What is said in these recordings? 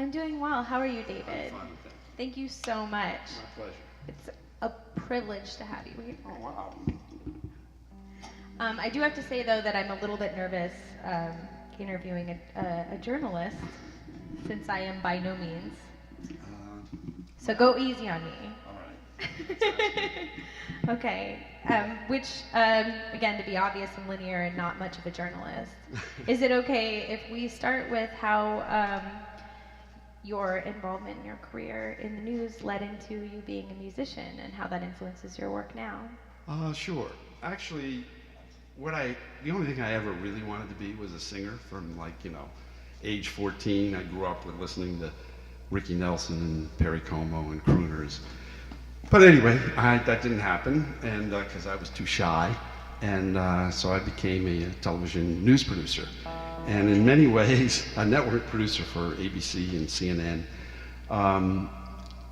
I'm doing well. How are you, David? I'm fine with that. Thank you so much. My pleasure. It's a privilege to have you here. Oh, wow. I do have to say, though, that I'm a little bit nervous interviewing a journalist, since I am by no means. So go easy on me. All right. Okay. Which, again, to be obvious and linear and not much of a journalist, is it okay if we start with how your involvement in your career in the news led into you being a musician and how that influences your work now? Sure. Actually, the only thing I ever really wanted to be was a singer from age 14. I grew up with listening to Ricky Nelson and Perry Como and crooners. But anyway, that didn't happen, and because I was too shy, and so I became a television news producer, and in many ways a network producer for ABC and CNN.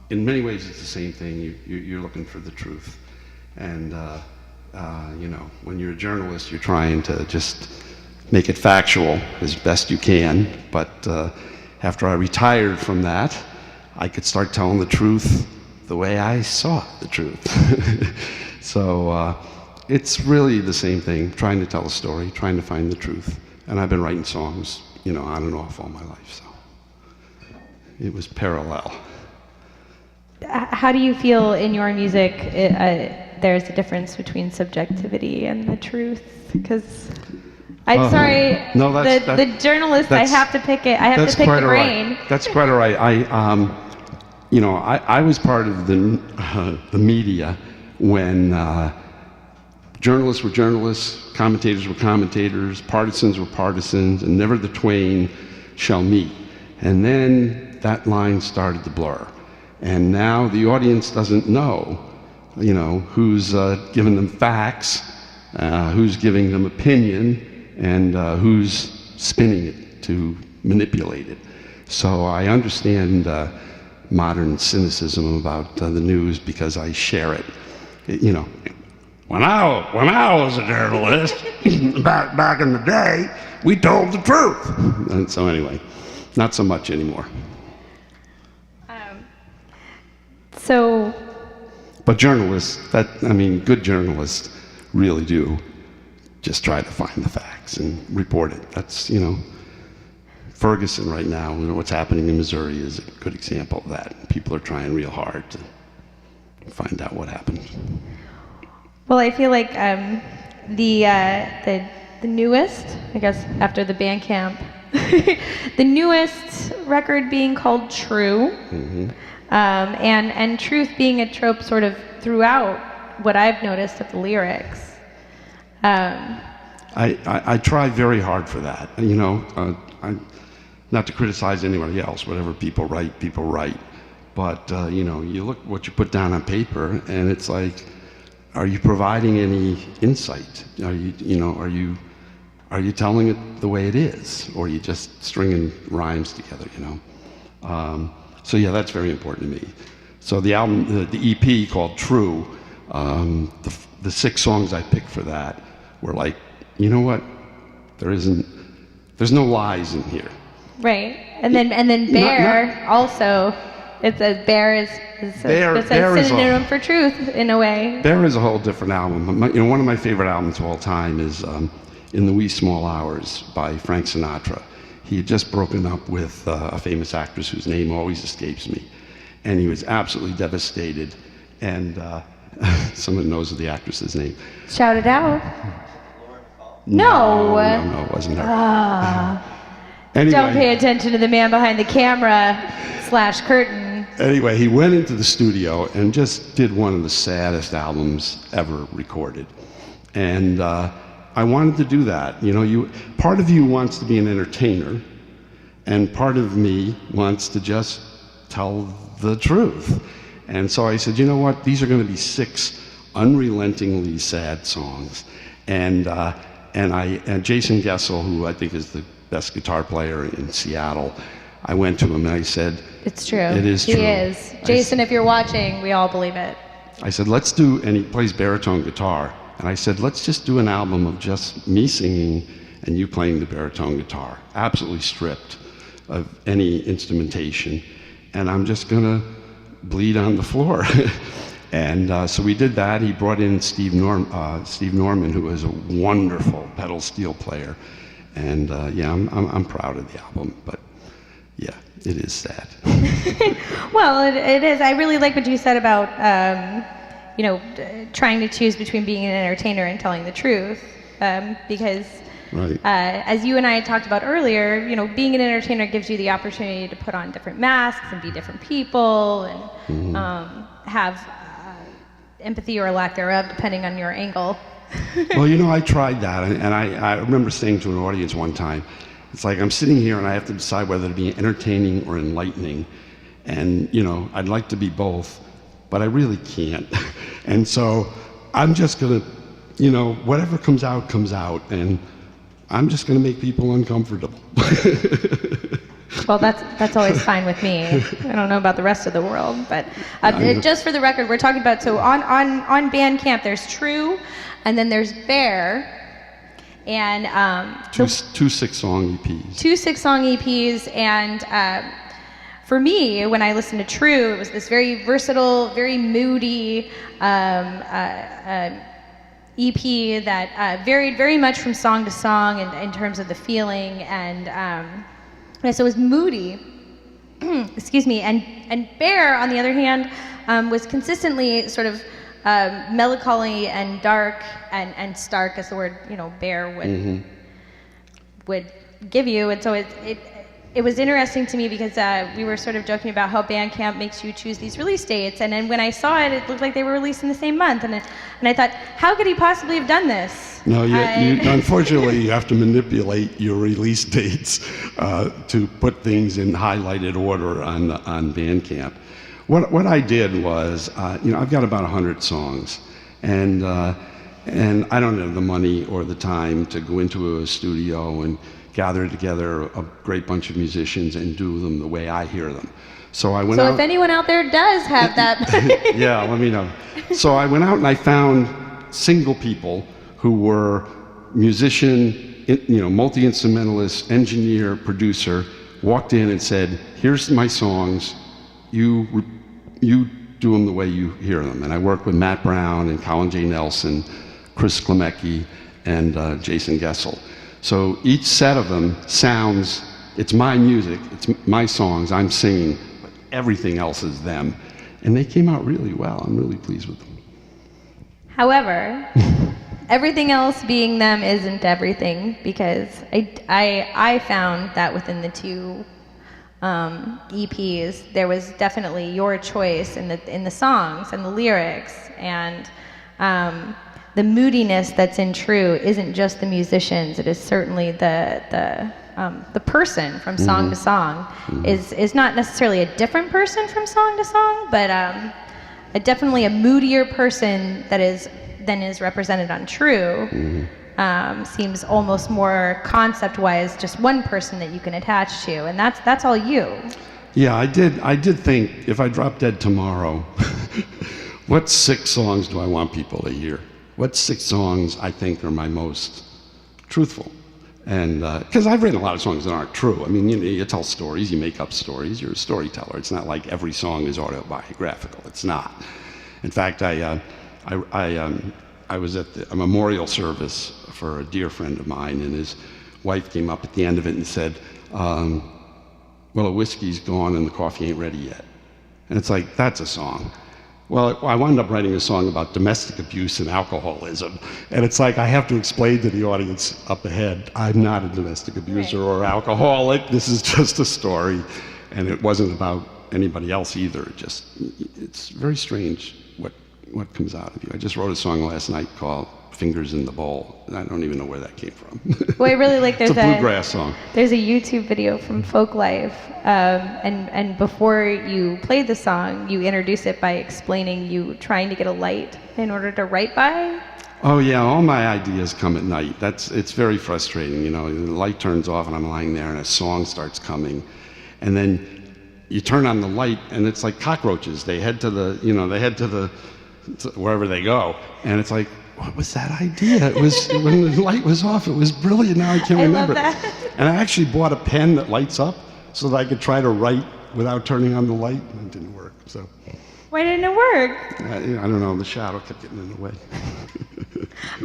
In many ways, it's the same thing. You're looking for the truth, and when you're a journalist, you're trying to just make it factual as best you can. But after I retired from that, I could start telling the truth the way I saw the truth. So it's really the same thing, trying to tell a story, trying to find the truth. And I've been writing songs, on and off all my life, so it was parallel. How do you feel in your music there's a difference between subjectivity and the truth? Because I'm sorry, no, the journalist, I have to pick it. I have to pick the brain. Right. That's quite all right. I was part of the media when journalists were journalists, commentators were commentators, partisans were partisans, and never the twain shall meet. And then that line started to blur. And now the audience doesn't know, who's giving them facts, who's giving them opinion, and who's spinning it to manipulate it. So I understand modern cynicism about the news because I share it. When I was a journalist back in the day, we told the truth. And so anyway, not so much anymore. But journalists, good journalists really do just try to find the facts and report it. That's, Ferguson right now, what's happening in Missouri is a good example of that. People are trying real hard to find out what happened. Well, I feel like the newest, I guess after the Bandcamp, the newest record being called True, mm-hmm. And truth being a trope sort of throughout what I've noticed of the lyrics. I try very hard for that. Not to criticize anybody else, whatever people write. But, you look what you put down on paper, and it's like, are you providing any insight? Are you telling it the way it is? Or are you just stringing rhymes together, So yeah, that's very important to me. So the album, the EP called True, the 6 songs I picked for that were like, you know what? There's no lies in here. Right, and then Bear also. It's a Bear is a synonym for truth in a way. Bear is a whole different album. One of my favorite albums of all time is "In the Wee Small Hours" by Frank Sinatra. He had just broken up with a famous actress whose name always escapes me, and he was absolutely devastated. And someone knows the actress's name. Shout it out. No, it wasn't her. Anyway, don't pay attention to the man behind the camera / curtain. Anyway, he went into the studio and just did one of the saddest albums ever recorded. And I wanted to do that. Part of you wants to be an entertainer, and part of me wants to just tell the truth. And so I said, you know what? These are going to be 6 unrelentingly sad songs. And Jason Gessel, who I think is the best guitar player in Seattle, I went to him and I said, it's true. It is true. He is. Jason, if you're watching, we all believe it. I said, and he plays baritone guitar. And I said, let's just do an album of just me singing and you playing the baritone guitar, absolutely stripped. of any instrumentation, and I'm just gonna bleed on the floor. And so we did that. He brought in Steve Norman, who is a wonderful pedal steel player, and yeah, I'm proud of the album, but yeah, it is sad. Well, it is. I really like what you said about trying to choose between being an entertainer and telling the truth, because Right. as you and I had talked about earlier, being an entertainer gives you the opportunity to put on different masks and be different people and have empathy or lack thereof, depending on your angle. Well, I tried that, and I remember saying to an audience one time, it's like I'm sitting here and I have to decide whether to be entertaining or enlightening, and I'd like to be both, but I really can't. And so I'm just gonna, whatever comes out, and I'm just gonna make people uncomfortable. Well, that's always fine with me. I don't know about the rest of the world, but just for the record, we're talking about, so on Bandcamp, there's True, and then there's Bear, and two 6-song EPs. 2 6-song EPs, and for me, when I listened to True, it was this very versatile, very moody EP that varied very much from song to song in terms of the feeling, and so it was moody. Excuse me. And Bear, on the other hand, was consistently sort of melancholy and dark and stark, as the word Bear would give you. And so it was interesting to me because we were sort of joking about how Bandcamp makes you choose these release dates, and then when I saw it, it looked like they were released in the same month, and I thought, how could he possibly have done this? No, unfortunately, you have to manipulate your release dates to put things in highlighted order on Bandcamp. What I did was, I've got about 100 songs, and I don't have the money or the time to go into a studio and gather together a great bunch of musicians and do them the way I hear them. So I went out. So if anyone out there does have that, yeah, let me know. So I went out and I found single people who were musician, multi-instrumentalist, engineer, producer, walked in and said, "Here's my songs. You do them the way you hear them." And I worked with Matt Brown and Colin J. Nelson, Chris Klemecki, and Jason Gessel. So each set of them sounds, it's my music, it's my songs, I'm singing, but everything else is them. And they came out really well. I'm really pleased with them. However, everything else being them isn't everything, because I found that within the 2 EPs, there was definitely your choice in the songs and the lyrics, and the moodiness that's in True isn't just the musicians. It is certainly the person from song to song is not necessarily a different person from song to song, but definitely a moodier person than is represented on True. Seems almost more concept-wise just one person that you can attach to, and that's all you. Yeah, I did think, if I drop dead tomorrow, what 6 songs do I want people to hear? What 6 songs I think are my most truthful? And because I've written a lot of songs that aren't true. I mean, you tell stories, you make up stories, you're a storyteller. It's not like every song is autobiographical. It's not. In fact, I was at a memorial service for a dear friend of mine, and his wife came up at the end of it and said, "Well, the whiskey's gone and the coffee ain't ready yet." And it's like, that's a song. Well, I wound up writing a song about domestic abuse and alcoholism, and it's like I have to explain to the audience up ahead, I'm not a domestic abuser or alcoholic. This is just a story, and it wasn't about anybody else either. It's very strange what comes out of you. I just wrote a song last night called "Fingers in the Bowl," and I don't even know where that came from. Well, I really like it's a bluegrass song. There's a YouTube video from Folklife, and before you play the song, you introduce it by explaining you trying to get a light in order to write by. Oh yeah, all my ideas come at night. It's very frustrating. The light turns off and I'm lying there and a song starts coming, and then you turn on the light and it's like cockroaches. They head to wherever they go, and it's like, what was that idea? It was when the light was off. It was brilliant. Now I can't remember. I love that. And I actually bought a pen that lights up, so that I could try to write without turning on the light, and it didn't work. So Why didn't it work? I don't know. The shadow kept getting in the way.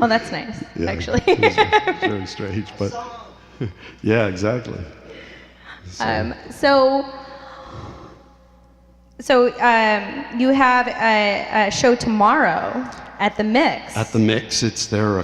Oh, that's nice, Yeah, actually. it's very strange, but yeah, exactly. So you have a show tomorrow at the Mix. At the Mix, it's their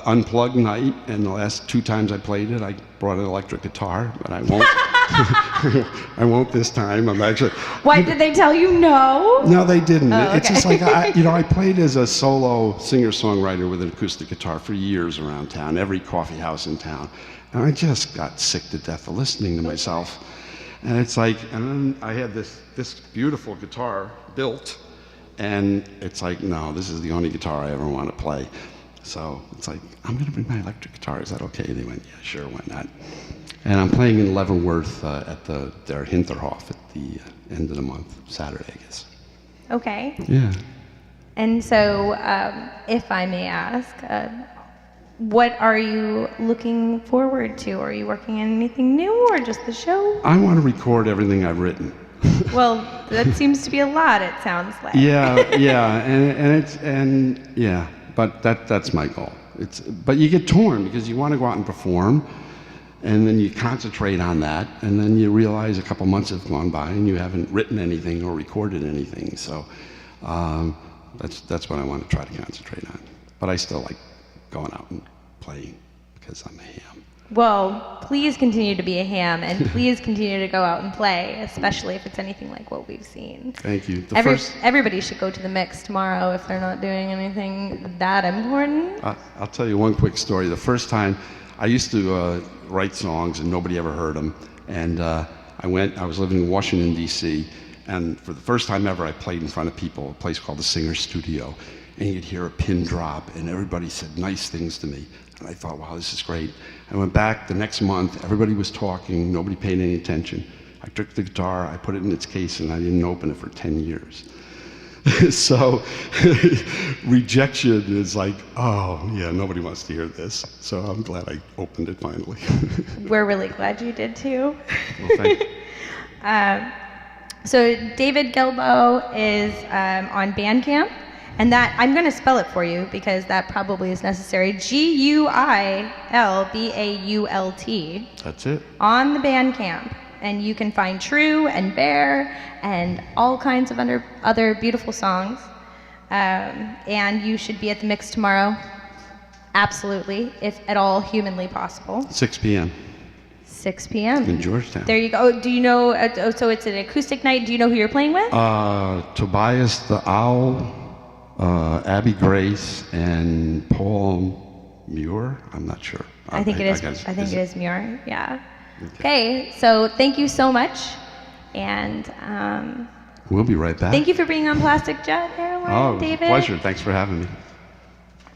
Unplug Night, and the last 2 times I played it, I brought an electric guitar, but I won't. I won't this time. I'm actually. Why did they tell you no? No, they didn't. Oh, It's okay. just like I played as a solo singer-songwriter with an acoustic guitar for years around town, every coffee house in town, and I just got sick to death of listening to myself. And it's like, and then I had this beautiful guitar built, and it's like, no, this is the only guitar I ever want to play. So it's like, I'm going to bring my electric guitar. Is that okay? They went, yeah, sure, why not? And I'm playing in Leavenworth at their Hinterhof at the end of the month, Saturday, I guess. Okay. Yeah. And so, if I may ask, what are you looking forward to? Are you working on anything new, or just the show? I want to record everything I've written. Well, that seems to be a lot, it sounds like. Yeah, but that's my goal. But you get torn because you want to go out and perform, and then you concentrate on that, and then you realize a couple months have gone by and you haven't written anything or recorded anything. So that's what I want to try to concentrate on. But I still like going out and playing because I'm a ham. Well, please continue to be a ham, and please continue to go out and play, especially if it's anything like what we've seen. Thank you. Everybody should go to the Mix tomorrow if they're not doing anything that important. I'll tell you one quick story. The first time I used to write songs and nobody ever heard them, and I was living in Washington, D.C., and for the first time ever I played in front of people, a place called the Singer Studio, and you'd hear a pin drop, and everybody said nice things to me. And I thought, wow, this is great. I went back the next month, everybody was talking, nobody paid any attention. I took the guitar, I put it in its case, and I didn't open it for 10 years. So rejection is like, oh, yeah, nobody wants to hear this. So I'm glad I opened it finally. We're really glad you did too. Well, thank you. So David Guilbault is on Bandcamp. And that, I'm going to spell it for you because that probably is necessary. Guilbault. That's it. On the Bandcamp. And you can find True and Bear and all kinds of other beautiful songs. And you should be at the Mix tomorrow. Absolutely, if at all humanly possible. 6 p.m. 6 p.m. in Georgetown. There you go. Do you know, so it's an acoustic night. Do you know who you're playing with? Tobias the Owl, Abby Grace, and Paul Muir. I'm not sure. I think it is Muir. Yeah. Okay. So thank you so much, and we'll be right back. thank you for being on Plastic Jet Airline, Oh, David. pleasure. Thanks for having me.